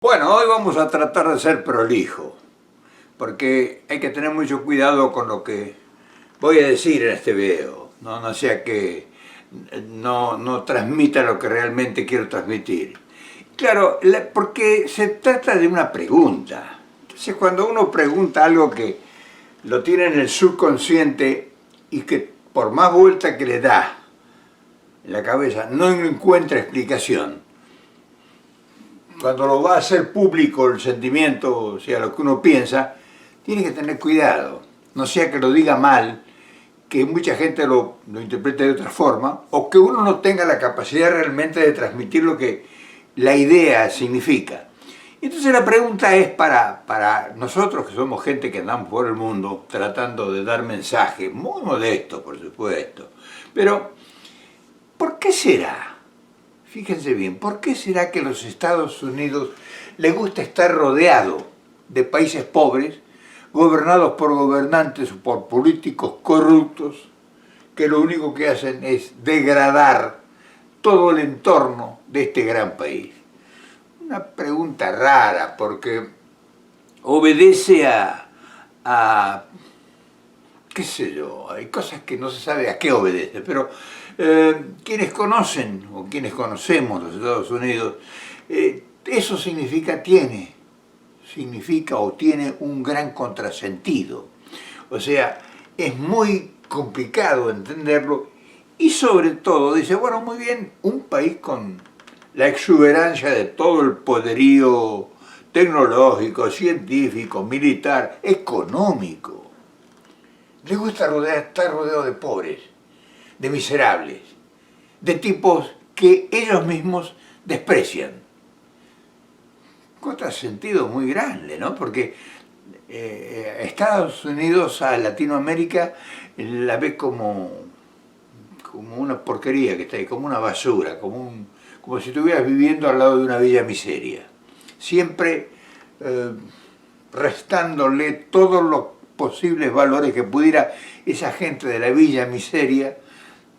Bueno, hoy vamos a tratar de ser prolijo, porque hay que tener mucho cuidado con lo que voy a decir en este video, no sea que no transmita lo que realmente quiero transmitir. Claro, porque se trata de una pregunta. Entonces, cuando uno pregunta algo que lo tiene en el subconsciente y que por más vuelta que le da en la cabeza no encuentra explicación, cuando lo va a hacer público el sentimiento, o sea, lo que uno piensa, tiene que tener cuidado. No sea que lo diga mal, que mucha gente lo interprete de otra forma, o que uno no tenga la capacidad realmente de transmitir lo que la idea significa. Entonces la pregunta es para nosotros, que somos gente que andamos por el mundo tratando de dar mensajes, muy modestos por supuesto, pero ¿por qué será? Fíjense bien, ¿por qué será que a los Estados Unidos les gusta estar rodeado de países pobres, gobernados por gobernantes o por políticos corruptos, que lo único que hacen es degradar todo el entorno de este gran país? Una pregunta rara, porque obedece a qué sé yo, hay cosas que no se sabe a qué obedece, pero quienes conocen o quienes conocemos los Estados Unidos, eso significa o tiene un gran contrasentido. O sea, es muy complicado entenderlo y sobre todo dice, bueno, muy bien, un país con la exuberancia de todo el poderío tecnológico, científico, militar, económico. Les gusta estar rodeado de pobres, de miserables, de tipos que ellos mismos desprecian. Contrasentido muy grande, ¿no? Porque Estados Unidos a Latinoamérica la ve como una porquería que está ahí, como una basura, como si estuvieras viviendo al lado de una villa miseria. Siempre restándole todos los posibles valores que pudiera esa gente de la villa miseria,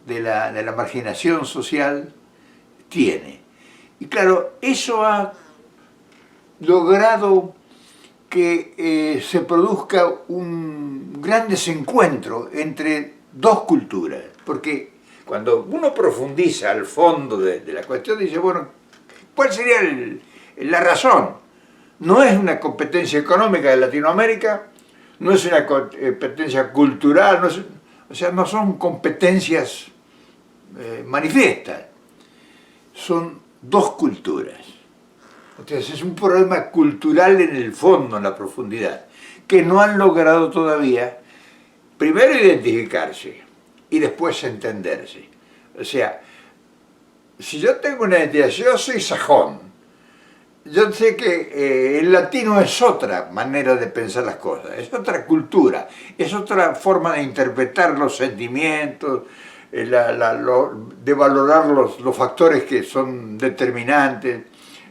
de la marginación social, tiene. Y claro, eso ha logrado que se produzca un gran desencuentro entre dos culturas, porque cuando uno profundiza al fondo de la cuestión, dice, bueno, ¿cuál sería la razón? No es una competencia económica de Latinoamérica, no es una competencia cultural, o sea, no son competencias manifiestas, son dos culturas. Entonces es un problema cultural en el fondo, en la profundidad, que no han logrado todavía, primero identificarse y después entenderse. O sea, si yo tengo una identidad, si yo soy sajón, yo sé que el latino es otra manera de pensar las cosas, es otra cultura, es otra forma de interpretar los sentimientos, de valorar los factores que son determinantes,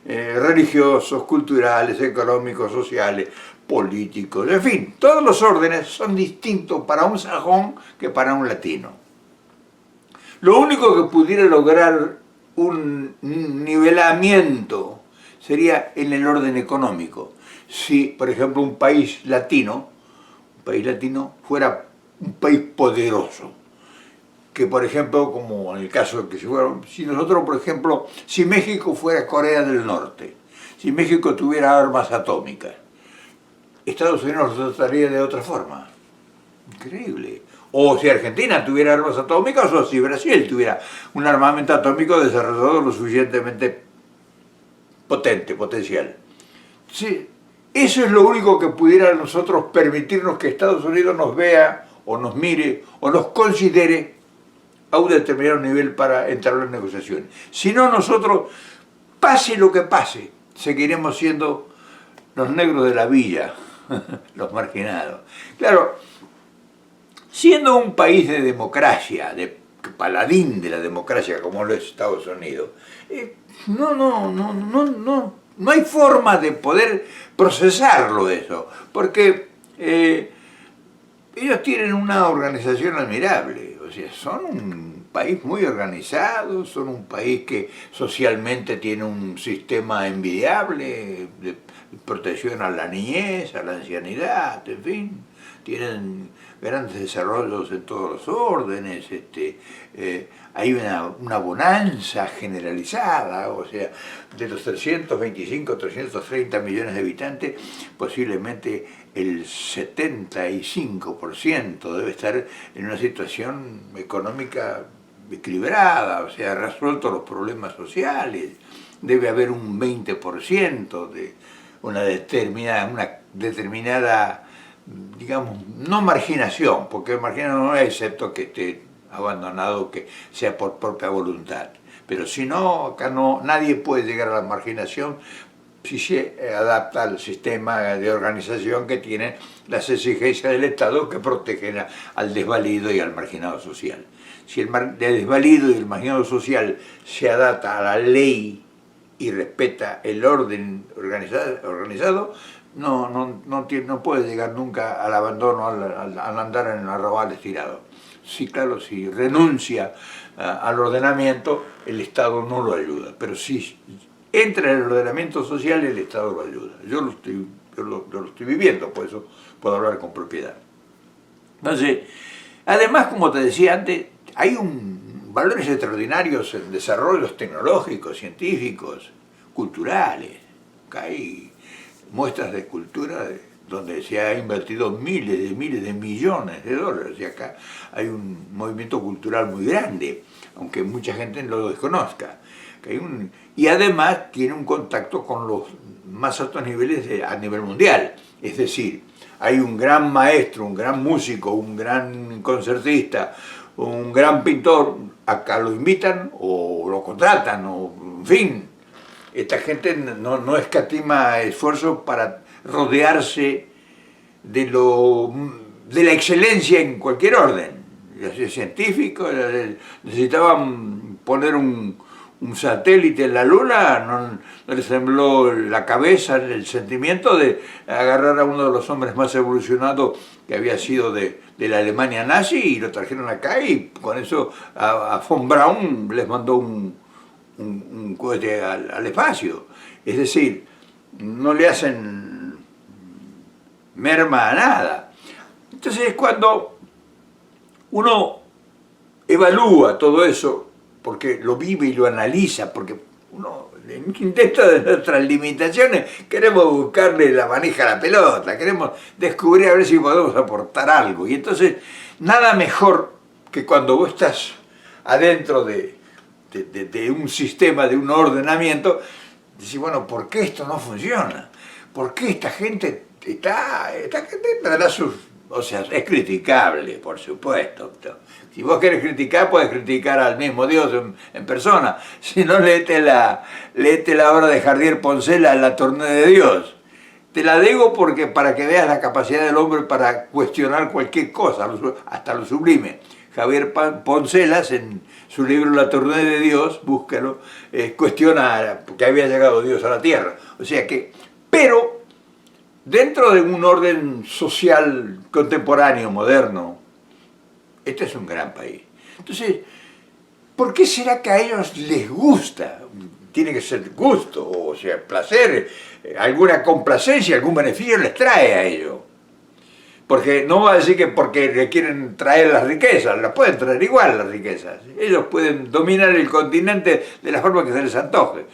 religiosos, culturales, económicos, sociales, políticos, en fin, todos los órdenes son distintos para un sajón que para un latino. Lo único que pudiera lograr un nivelamiento sería en el orden económico. Si, por ejemplo, un país latino fuera un país poderoso, que por ejemplo, como en el caso que si nosotros, por ejemplo, si México fuera Corea del Norte, si México tuviera armas atómicas, Estados Unidos lo trataría de otra forma. Increíble. O si Argentina tuviera armas atómicas, o si Brasil tuviera un armamento atómico desarrollado lo suficientemente potente, potencial. Sí, eso es lo único que pudiera nosotros permitirnos que Estados Unidos nos vea, o nos mire, o nos considere a un determinado nivel para entablar negociaciones. Si no, nosotros, pase lo que pase, seguiremos siendo los negros de la villa, los marginados. Claro, siendo un país de democracia, de paladín de la democracia como lo es Estados Unidos, no hay forma de poder procesarlo eso, porque ellos tienen una organización admirable, o sea, son país muy organizado, son un país que socialmente tiene un sistema envidiable de protección a la niñez, a la ancianidad, en fin, tienen grandes desarrollos en todos los órdenes, hay una bonanza generalizada, o sea, de los 325, 330 millones de habitantes, posiblemente el 75% debe estar en una situación económica equilibrada, o sea, resuelto los problemas sociales, debe haber un 20% de una determinada, digamos, no marginación, porque marginación no es excepto que esté abandonado, que sea por propia voluntad. Pero si no, acá no, nadie puede llegar a la marginación si se adapta al sistema de organización que tiene las exigencias del Estado que protegen al desvalido y al marginado social. Si el desvalido y el marginado social se adapta a la ley y respeta el orden organizado, no puede llegar nunca al abandono, al andar en arrabales tirado. Sí, claro, si renuncia al ordenamiento, el Estado no lo ayuda, pero si entra en el ordenamiento social, el Estado lo ayuda. Yo lo estoy viviendo, por eso puedo hablar con propiedad. Entonces, además, como te decía antes, hay valores extraordinarios en desarrollos tecnológicos, científicos, culturales. Acá hay muestras de cultura donde se ha invertido miles de millones de dólares. Y acá hay un movimiento cultural muy grande, aunque mucha gente no lo desconozca. Y además tiene un contacto con los más altos niveles a nivel mundial. Es decir, hay un gran maestro, un gran músico, un gran concertista, un gran pintor, acá lo invitan o lo contratan, o en fin. Esta gente no escatima esfuerzos para rodearse de la excelencia en cualquier orden. Los científicos necesitaban poner un satélite en la Luna, no les tembló la cabeza, el sentimiento de agarrar a uno de los hombres más evolucionados que había sido de la Alemania nazi y lo trajeron acá, y con eso a von Braun les mandó un cohete al espacio. Es decir, no le hacen merma a nada. Entonces, cuando uno evalúa todo eso, porque lo vive y lo analiza, porque uno, dentro de nuestras limitaciones, queremos buscarle la manija a la pelota, queremos descubrir a ver si podemos aportar algo. Y entonces, nada mejor que cuando vos estás adentro de un sistema, de un ordenamiento, decir, bueno, ¿por qué esto no funciona? ¿Por qué esta gente tendrá sus... O sea, es criticable, por supuesto. Si vos querés criticar, podés criticar al mismo Dios en persona. Si no, léete la obra de Javier Poncela, La Tornea de Dios. Te la digo porque para que veas la capacidad del hombre para cuestionar cualquier cosa, hasta lo sublime. Javier Poncelas, en su libro La Tornea de Dios, búscalo, cuestiona que había llegado Dios a la tierra. O sea que, pero dentro de un orden social contemporáneo, moderno, este es un gran país. Entonces, ¿por qué será que a ellos les gusta? Tiene que ser gusto, o sea, placer, alguna complacencia, algún beneficio les trae a ellos. Porque no va a decir que porque le quieren traer las riquezas, las pueden traer igual las riquezas. Ellos pueden dominar el continente de la forma que se les antoje.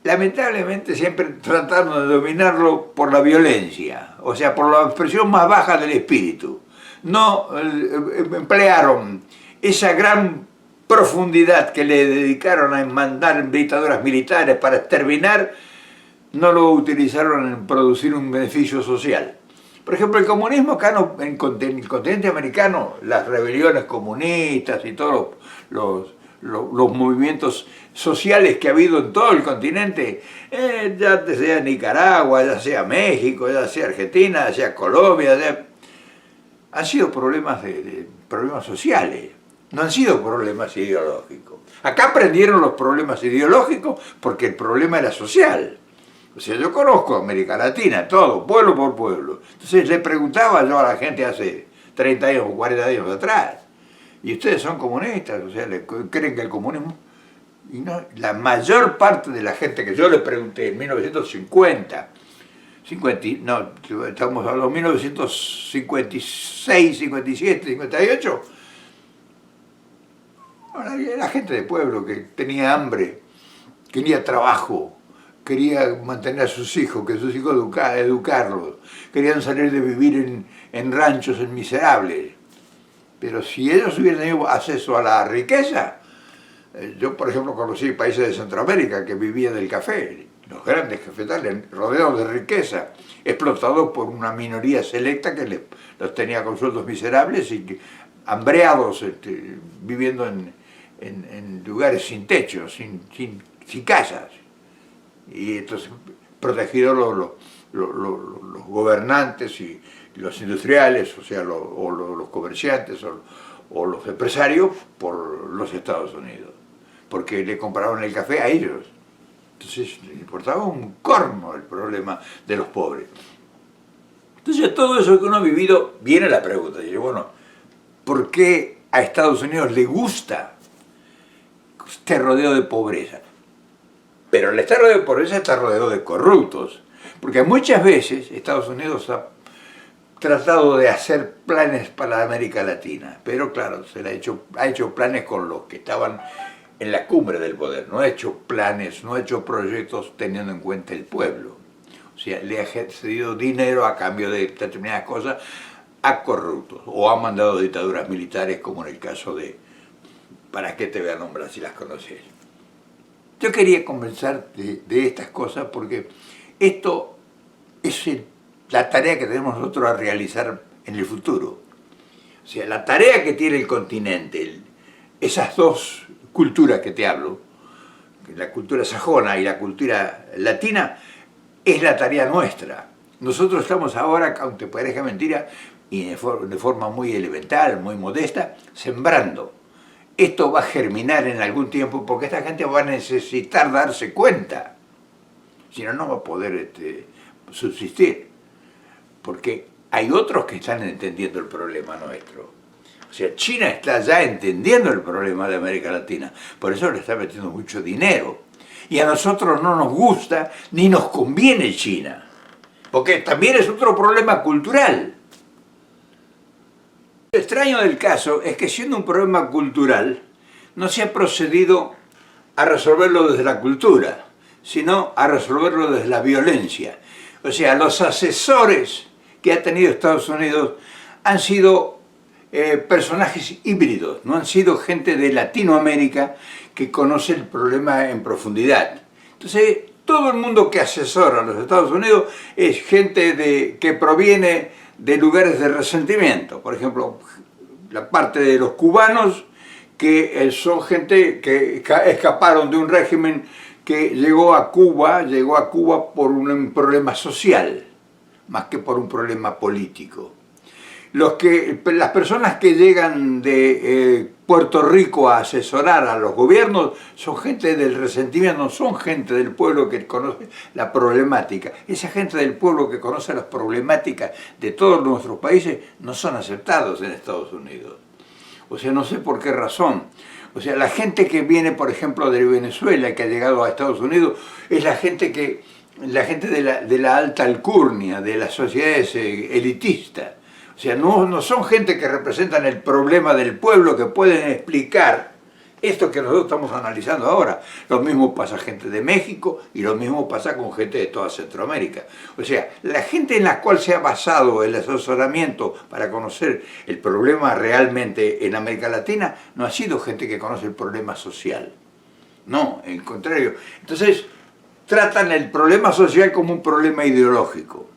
Lamentablemente siempre trataron de dominarlo por la violencia, o sea, por la expresión más baja del espíritu. No emplearon esa gran profundidad que le dedicaron a mandar dictaduras militares para exterminar, no lo utilizaron en producir un beneficio social. Por ejemplo, el comunismo acá en el continente americano, las rebeliones comunistas y todos los movimientos sociales que ha habido en todo el continente, ya sea Nicaragua, ya sea México, ya sea Argentina, ya sea Colombia, han sido problemas problemas sociales, no han sido problemas ideológicos. Acá aprendieron los problemas ideológicos porque el problema era social. O sea, yo conozco América Latina, todo, pueblo por pueblo. Entonces le preguntaba yo a la gente hace 30 años o 40 años atrás, y ustedes son comunistas, o sea, creen que el comunismo... Y no, la mayor parte de la gente que yo le pregunté en 1950, no, estamos hablando de 1956, 57, 58, la gente de pueblo que tenía hambre, quería trabajo, quería mantener a sus hijos, que sus hijos educarlos, querían salir de vivir en ranchos en miserables. Pero si ellos hubieran tenido acceso a la riqueza, yo por ejemplo conocí países de Centroamérica que vivían del café, los grandes cafetales, rodeados de riqueza, explotados por una minoría selecta que los tenía con sueldos miserables y hambreados, viviendo en lugares sin techo, sin casas. Y entonces protegidos los gobernantes y los industriales, o sea, los comerciantes o los empresarios por los Estados Unidos, porque le compraban el café a ellos. Entonces le importaba un corno el problema de los pobres. Entonces todo eso que uno ha vivido, viene la pregunta, dice, bueno, ¿por qué a Estados Unidos le gusta estar rodeado de pobreza? Pero al estar rodeado de pobreza está rodeado de corruptos, porque muchas veces Estados Unidos ha tratado de hacer planes para América Latina, pero claro, ha hecho planes con los que estaban en la cumbre del poder, no ha hecho planes, no ha hecho proyectos teniendo en cuenta el pueblo. O sea, le ha cedido dinero a cambio de determinadas cosas a corruptos, o ha mandado dictaduras militares, como en el caso de, ¿para qué te voy a nombrar si las conoces? Yo quería conversar de estas cosas porque esto es la tarea que tenemos nosotros a realizar en el futuro. O sea, la tarea que tiene el continente, esas dos culturas que te hablo, la cultura sajona y la cultura latina, es la tarea nuestra. Nosotros estamos ahora, aunque parezca mentira, y de forma muy elemental, muy modesta, sembrando. Esto va a germinar en algún tiempo porque esta gente va a necesitar darse cuenta. Si no, no va a poder subsistir. Porque hay otros que están entendiendo el problema nuestro. O sea, China está ya entendiendo el problema de América Latina. Por eso le está metiendo mucho dinero. Y a nosotros no nos gusta ni nos conviene China. Porque también es otro problema cultural. Lo extraño del caso es que siendo un problema cultural, no se ha procedido a resolverlo desde la cultura, sino a resolverlo desde la violencia. O sea, los asesores que ha tenido Estados Unidos han sido personajes híbridos, no han sido gente de Latinoamérica que conoce el problema en profundidad. Entonces, todo el mundo que asesora a los Estados Unidos es gente que proviene de lugares de resentimiento. Por ejemplo, la parte de los cubanos, que son gente que escaparon de un régimen que llegó a Cuba por un problema social, más que por un problema político. Las personas que llegan de Puerto Rico a asesorar a los gobiernos son gente del resentimiento, no son gente del pueblo que conoce la problemática. Esa gente del pueblo que conoce las problemáticas de todos nuestros países no son aceptados en Estados Unidos. O sea, no sé por qué razón. O sea, la gente que viene, por ejemplo, de Venezuela, que ha llegado a Estados Unidos, es la gente de la alta alcurnia, de las sociedades elitistas. O sea, no son gente que representan el problema del pueblo, que pueden explicar esto que nosotros estamos analizando ahora. Lo mismo pasa gente de México y lo mismo pasa con gente de toda Centroamérica. O sea, la gente en la cual se ha basado el asesoramiento para conocer el problema realmente en América Latina no ha sido gente que conoce el problema social. No, al contrario. Entonces, tratan el problema social como un problema ideológico.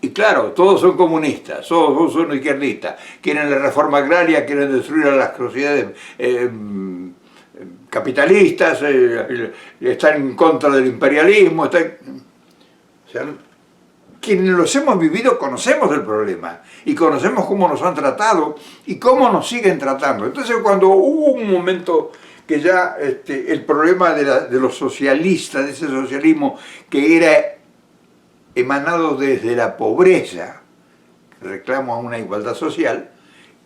Y claro, todos son comunistas, todos son izquierdistas, quieren la reforma agraria, quieren destruir a las sociedades capitalistas, están en contra del imperialismo, o sea, quienes los hemos vivido conocemos el problema y conocemos cómo nos han tratado y cómo nos siguen tratando. Entonces cuando hubo un momento que ya el problema de los socialistas, de ese socialismo que era emanado desde la pobreza, reclamo a una igualdad social,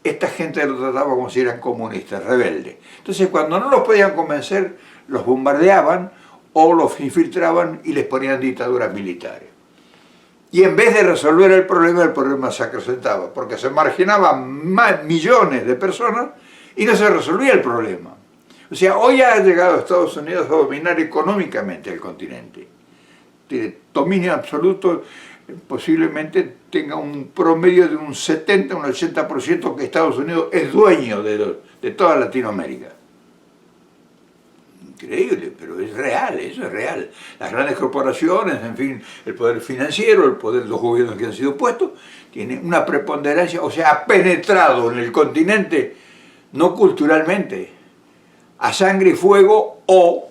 esta gente los trataba como si eran comunistas, rebeldes. Entonces cuando no los podían convencer, los bombardeaban o los infiltraban y les ponían dictaduras militares. Y en vez de resolver el problema se acrecentaba, porque se marginaban millones de personas y no se resolvía el problema. O sea, hoy ha llegado Estados Unidos a dominar económicamente el continente. Tiene dominio absoluto, posiblemente tenga un promedio de un 70, un 80% que Estados Unidos es dueño de toda Latinoamérica. Increíble, pero es real, eso es real. Las grandes corporaciones, en fin, el poder financiero, el poder de los gobiernos que han sido puestos, tienen una preponderancia, o sea, ha penetrado en el continente, no culturalmente, a sangre y fuego o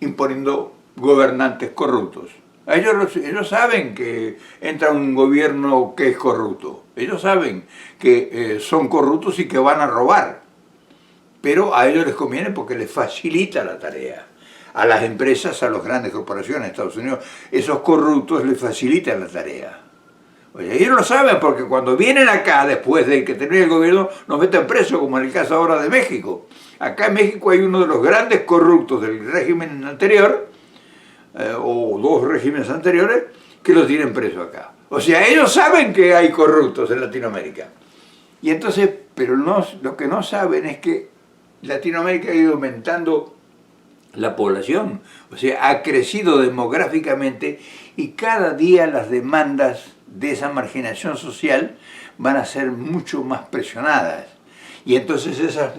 imponiendo gobernantes corruptos. Ellos saben que entra un gobierno que es corrupto, ellos saben que son corruptos y que van a robar. Pero a ellos les conviene porque les facilita la tarea. A las empresas, a las grandes corporaciones de Estados Unidos, esos corruptos les facilitan la tarea. Oye, ellos lo saben porque cuando vienen acá, después de que termine el gobierno, nos meten presos, como en el caso ahora de México. Acá en México hay uno de los grandes corruptos del régimen anterior, o dos regímenes anteriores, que los tienen presos acá. O sea, ellos saben que hay corruptos en Latinoamérica. Y entonces, pero lo que no saben es que Latinoamérica ha ido aumentando la población, o sea, ha crecido demográficamente y cada día las demandas de esa marginación social van a ser mucho más presionadas. Y entonces esas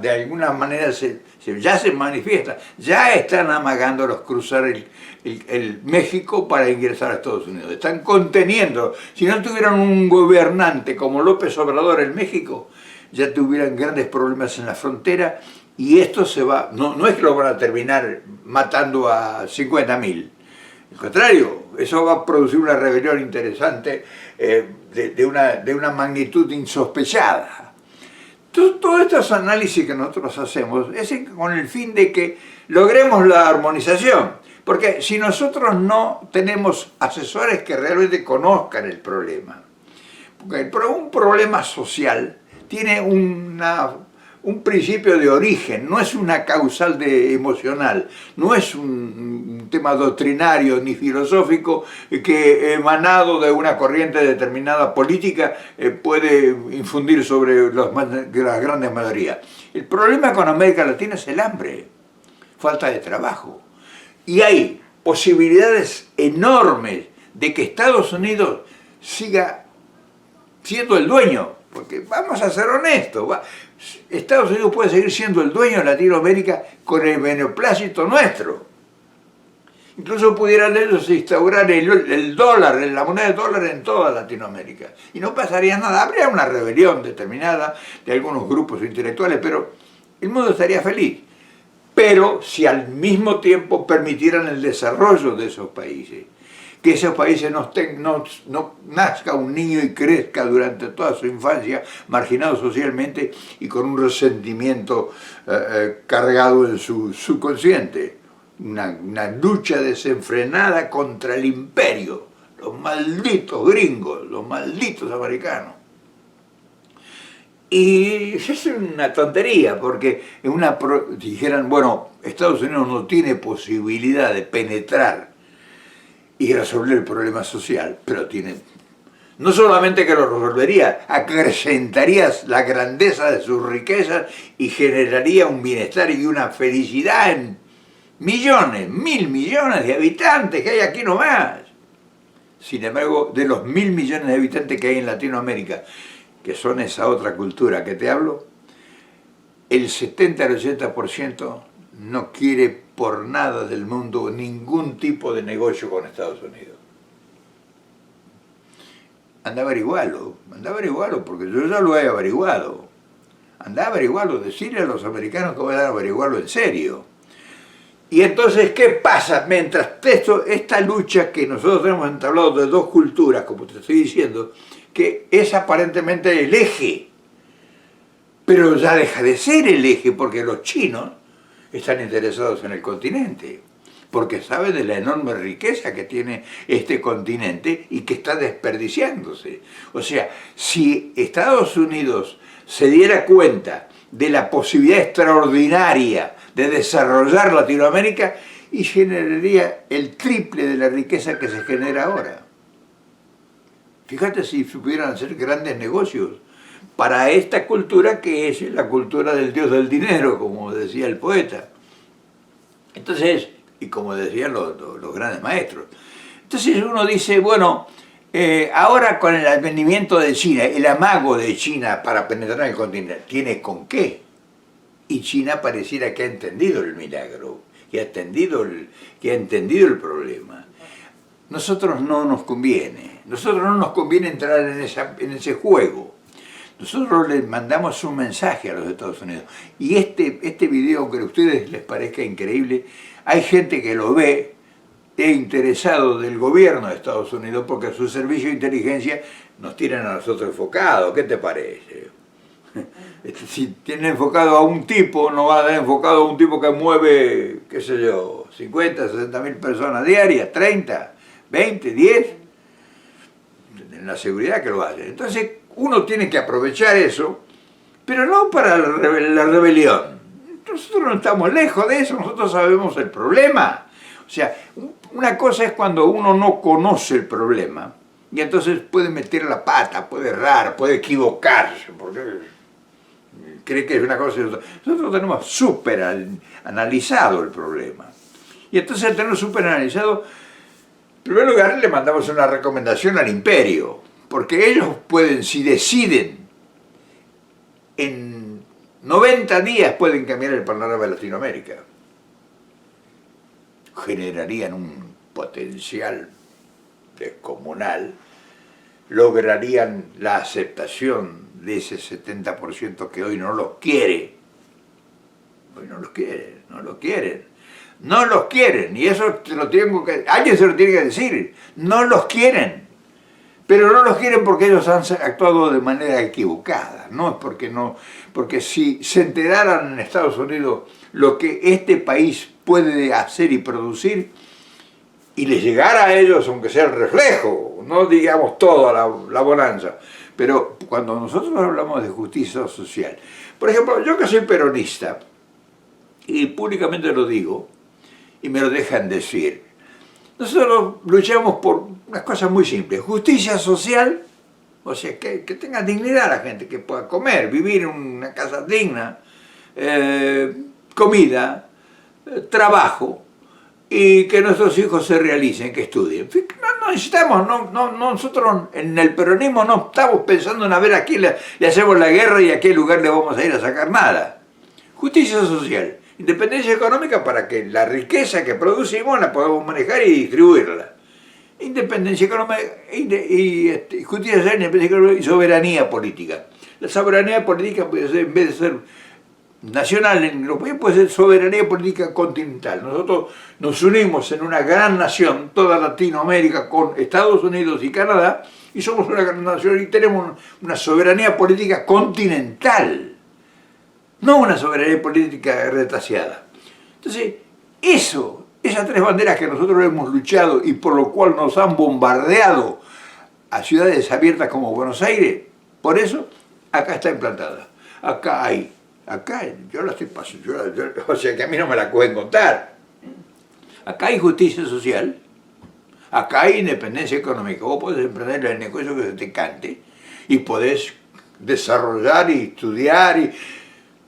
de alguna manera ya se manifiestan, ya están amagándolos cruzar el México para ingresar a Estados Unidos. Están conteniendo. Si no tuvieran un gobernante como López Obrador en México, ya tuvieran grandes problemas en la frontera y esto se va, no es que lo van a terminar matando a 50.000. Al contrario, eso va a producir una rebelión interesante de una magnitud insospechada. Todos estos análisis que nosotros hacemos es con el fin de que logremos la armonización, porque si nosotros no tenemos asesores que realmente conozcan el problema, porque un problema social tiene un principio de origen, no es una causal emocional, no es un tema doctrinario ni filosófico que emanado de una corriente determinada política puede infundir sobre las grandes mayorías. El problema con América Latina es el hambre, falta de trabajo. Y hay posibilidades enormes de que Estados Unidos siga siendo el dueño, porque vamos a ser honestos, Estados Unidos puede seguir siendo el dueño de Latinoamérica con el beneplácito nuestro. Incluso pudieran ellos instaurar el dólar, la moneda de dólar en toda Latinoamérica. Y no pasaría nada, habría una rebelión determinada de algunos grupos intelectuales, pero el mundo estaría feliz. Pero si al mismo tiempo permitieran el desarrollo de esos países, que esos países no nazca un niño y crezca durante toda su infancia marginado socialmente y con un resentimiento cargado en su subconsciente. Una lucha desenfrenada contra el imperio, los malditos gringos, los malditos americanos. Y es una tontería, porque dijeran, bueno, Estados Unidos no tiene posibilidad de penetrar y resolver el problema social, pero no solamente que lo resolvería, acrecentaría la grandeza de sus riquezas y generaría un bienestar y una felicidad en millones, 1.000 millones de habitantes que hay aquí nomás. Sin embargo, de los 1.000 millones de habitantes que hay en Latinoamérica, que son esa otra cultura que te hablo, el 70 al 80% no quiere por nada del mundo ningún tipo de negocio con Estados Unidos. Anda a averiguarlo, porque yo ya lo he averiguado. Anda a averiguarlo, decirle a los americanos que van a averiguarlo en serio. Y entonces, ¿qué pasa? Mientras esta lucha que nosotros tenemos entablado de dos culturas, como te estoy diciendo, que es aparentemente el eje, pero ya deja de ser el eje porque los chinos están interesados en el continente. porque sabe de la enorme riqueza que tiene este continente y que está desperdiciándose. O sea, si Estados Unidos se diera cuenta de la posibilidad extraordinaria de desarrollar Latinoamérica, y generaría el triple de la riqueza que se genera ahora. Fíjate si supieran hacer grandes negocios para esta cultura que es la cultura del dios del dinero, como decía el poeta. Entonces, y como decían los grandes maestros. Entonces uno dice, bueno, ahora con el advenimiento de China, el amago de China para penetrar el continente, ¿tiene con qué? Y China pareciera que ha entendido el milagro, que ha entendido el problema. Nosotros no nos conviene entrar en ese juego. Nosotros les mandamos un mensaje a los Estados Unidos. Y este video, aunque a ustedes les parezca increíble, hay gente que lo ve interesado del gobierno de Estados Unidos porque su servicio de inteligencia nos tienen a nosotros enfocados. ¿Qué te parece? Si tienen enfocado a un tipo, no va a tener enfocado a un tipo que mueve, qué sé yo, 50, 60 mil personas diarias, 30, 20, 10, en la seguridad que lo hacen. Entonces uno tiene que aprovechar eso, pero no para la rebelión. Nosotros no estamos lejos de eso, nosotros sabemos el problema. O sea, una cosa es cuando uno no conoce el problema, y entonces puede meter la pata, puede errar, puede equivocarse, porque cree que es una cosa y otra. Nosotros tenemos súper analizado el problema. Y entonces al tenerlo súper analizado, en primer lugar le mandamos una recomendación al imperio, porque ellos pueden, si deciden, en 90 días pueden cambiar el panorama de Latinoamérica. Generarían un potencial descomunal, lograrían la aceptación de ese 70% que hoy no los quiere. Hoy no los quieren, y eso alguien se lo tiene que decir, no los quieren, pero no los quieren porque ellos han actuado de manera equivocada, no es porque si se enteraran en Estados Unidos lo que este país puede hacer y producir, y les llegara a ellos, aunque sea el reflejo, no digamos toda la bonanza, pero cuando nosotros hablamos de justicia social, por ejemplo, yo que soy peronista, y públicamente lo digo, y me lo dejan decir, nosotros luchamos por unas cosas muy simples, justicia social, o sea, que tenga dignidad la gente, que pueda comer, vivir en una casa digna, comida, trabajo, y que nuestros hijos se realicen, que estudien. No necesitamos, nosotros en el peronismo no estamos pensando en a ver a quién le hacemos la guerra y a qué lugar le vamos a ir a sacar nada. Justicia social, independencia económica para que la riqueza que producimos la podamos manejar y distribuirla. Independencia económica y justicia social, independencia económica y soberanía política. La soberanía política puede ser, en vez de ser nacional en los países, puede ser soberanía política continental. Nosotros nos unimos en una gran nación, toda Latinoamérica, con Estados Unidos y Canadá, y somos una gran nación y tenemos una soberanía política continental, no una soberanía política retaseada. Entonces, esas tres banderas que nosotros hemos luchado y por lo cual nos han bombardeado a ciudades abiertas como Buenos Aires, por eso acá está implantada. Acá yo la estoy pasando, o sea que a mí no me la pueden contar. Acá hay justicia social, acá hay independencia económica. Vos podés emprender el negocio que se te cante y podés desarrollar y estudiar.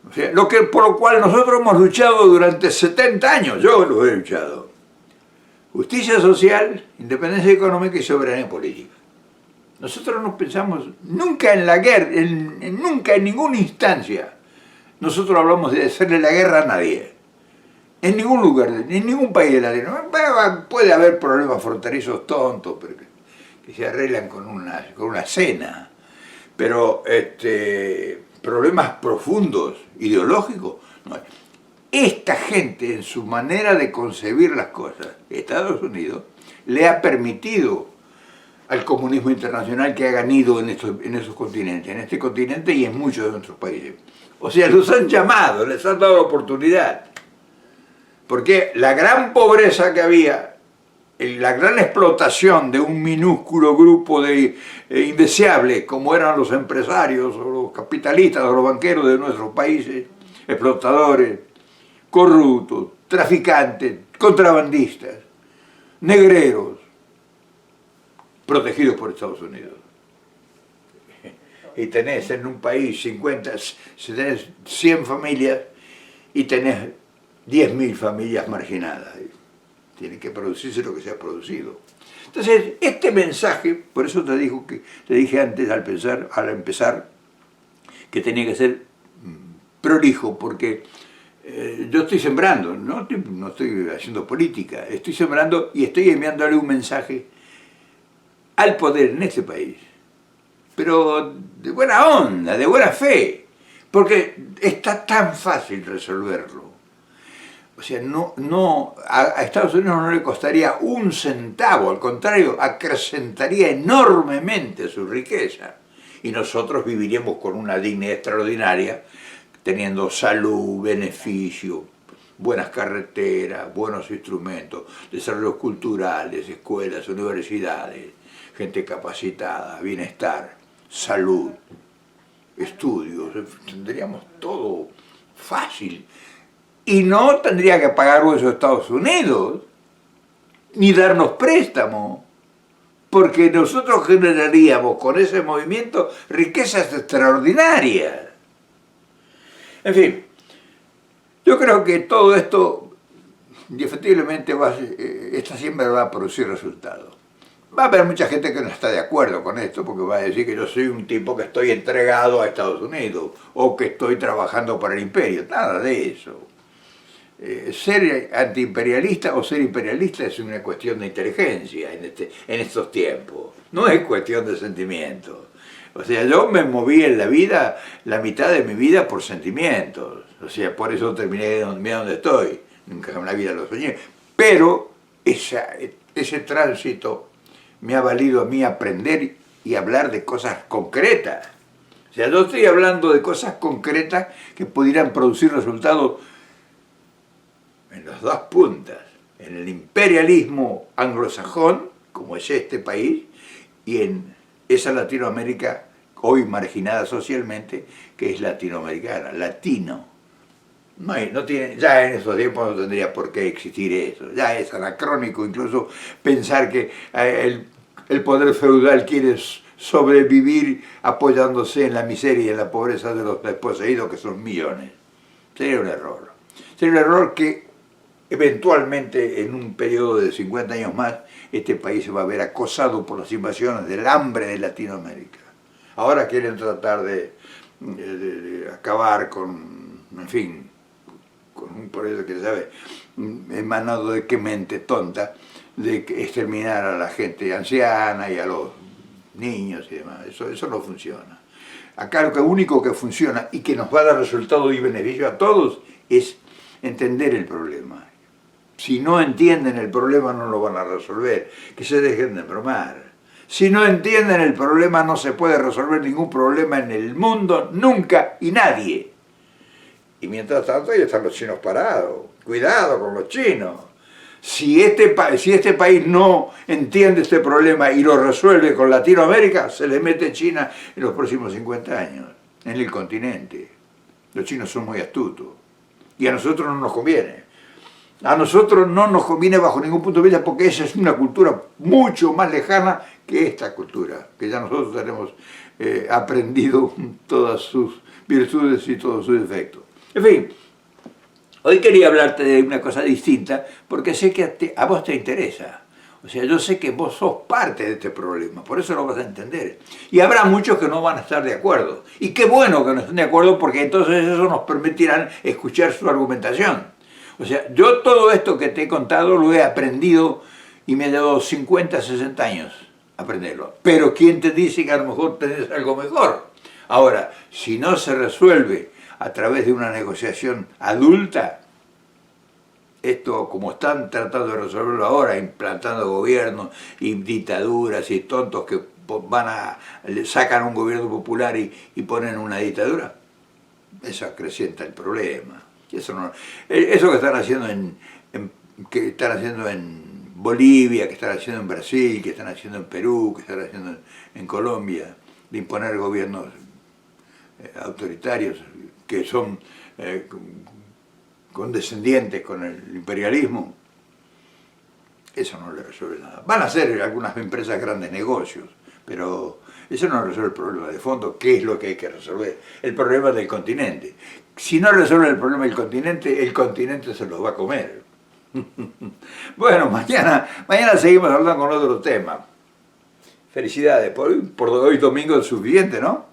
O sea, por lo cual nosotros hemos luchado durante 70 años, yo lo he luchado. Justicia social, independencia económica y soberanía política. Nosotros no pensamos nunca en la guerra, nunca en ninguna instancia. Nosotros hablamos de hacerle la guerra a nadie. En ningún lugar, en ningún país de Latinoamérica. Puede haber problemas fronterizos tontos pero que se arreglan con una cena. Pero problemas profundos, ideológicos, no. Esta gente, en su manera de concebir las cosas, Estados Unidos, le ha permitido al comunismo internacional que hagan nido en esos continentes, en este continente y en muchos de nuestros países. O sea, los han llamado, les han dado oportunidad. Porque la gran pobreza que había, la gran explotación de un minúsculo grupo de indeseables, como eran los empresarios o los capitalistas o los banqueros de nuestros países, explotadores, corruptos, traficantes, contrabandistas, negreros, protegidos por Estados Unidos. Y tenés en un país 50, tenés 100 familias y tenés 10.000 familias marginadas. Tiene que producirse lo que se ha producido. Entonces, este mensaje, por eso te dije antes al empezar, que tenía que ser prolijo, porque yo estoy sembrando, no estoy haciendo política, estoy sembrando y estoy enviándole un mensaje al poder en este país, pero de buena onda, de buena fe, porque está tan fácil resolverlo. O sea, a Estados Unidos no le costaría un centavo, al contrario, acrecentaría enormemente su riqueza. Y nosotros viviríamos con una dignidad extraordinaria, teniendo salud, beneficio, buenas carreteras, buenos instrumentos, desarrollos culturales, escuelas, universidades, gente capacitada, bienestar, salud, estudios, tendríamos todo fácil. Y no tendría que pagar eso a Estados Unidos, ni darnos préstamo, porque nosotros generaríamos con ese movimiento riquezas extraordinarias. En fin, yo creo que todo esto, efectivamente, esta siembra va a producir resultados. Va a haber mucha gente que no está de acuerdo con esto, porque va a decir que yo soy un tipo que estoy entregado a Estados Unidos, o que estoy trabajando para el imperio. Nada de eso. Ser antiimperialista o ser imperialista es una cuestión de inteligencia en estos tiempos, no es cuestión de sentimientos. O sea, yo me moví en la vida, la mitad de mi vida por sentimientos, o sea, por eso terminé donde estoy, nunca en la vida lo soñé, pero ese tránsito me ha valido a mí aprender y hablar de cosas concretas. O sea, yo estoy hablando de cosas concretas que pudieran producir resultados en las dos puntas, en el imperialismo anglosajón, como es este país, y en esa Latinoamérica hoy marginada socialmente, que es latinoamericana, latino. Ya en esos tiempos no tendría por qué existir eso, ya es anacrónico incluso pensar que el poder feudal quiere sobrevivir apoyándose en la miseria y en la pobreza de los desposeídos, que son millones. Sería un error. Sería un error que eventualmente, en un periodo de 50 años más, este país se va a ver acosado por las invasiones del hambre de Latinoamérica. Ahora quieren tratar de acabar con, en fin, con un proyecto que se sabe, emanado de qué mente tonta, de exterminar a la gente anciana y a los niños y demás. Eso no funciona. Acá lo único que funciona y que nos va a dar resultado y beneficio a todos es entender el problema. Si no entienden el problema no lo van a resolver, que se dejen de bromar. Si no entienden el problema no se puede resolver ningún problema en el mundo, nunca y nadie. Y mientras tanto ahí están los chinos parados, cuidado con los chinos. Si este país no entiende este problema y lo resuelve con Latinoamérica, se le mete China en los próximos 50 años, en el continente. Los chinos son muy astutos y a nosotros no nos conviene. A nosotros no nos conviene bajo ningún punto de vista porque esa es una cultura mucho más lejana que esta cultura, que ya nosotros tenemos aprendido todas sus virtudes y todos sus defectos. En fin, hoy quería hablarte de una cosa distinta porque sé que a vos te interesa. O sea, yo sé que vos sos parte de este problema, por eso lo vas a entender. Y habrá muchos que no van a estar de acuerdo. Y qué bueno que no estén de acuerdo porque entonces eso nos permitirá escuchar su argumentación. O sea, yo todo esto que te he contado lo he aprendido y me ha llevado 50, 60 años aprenderlo. Pero ¿quién te dice que a lo mejor tenés algo mejor? Ahora, si no se resuelve a través de una negociación adulta, esto como están tratando de resolverlo ahora, implantando gobiernos y dictaduras y tontos que sacan un gobierno popular y ponen una dictadura, eso acrecienta el problema. Eso que están haciendo que están haciendo en Bolivia, que están haciendo en Brasil, que están haciendo en Perú, que están haciendo en Colombia, de imponer gobiernos autoritarios que son condescendientes con el imperialismo, eso no le resuelve nada. Van a hacer algunas empresas grandes negocios, pero eso no resuelve el problema de fondo, ¿qué es lo que hay que resolver? El problema del continente. Si no resuelve el problema del continente, el continente se los va a comer. Bueno, mañana seguimos hablando con otro tema. Felicidades, por hoy domingo es suficiente, ¿no?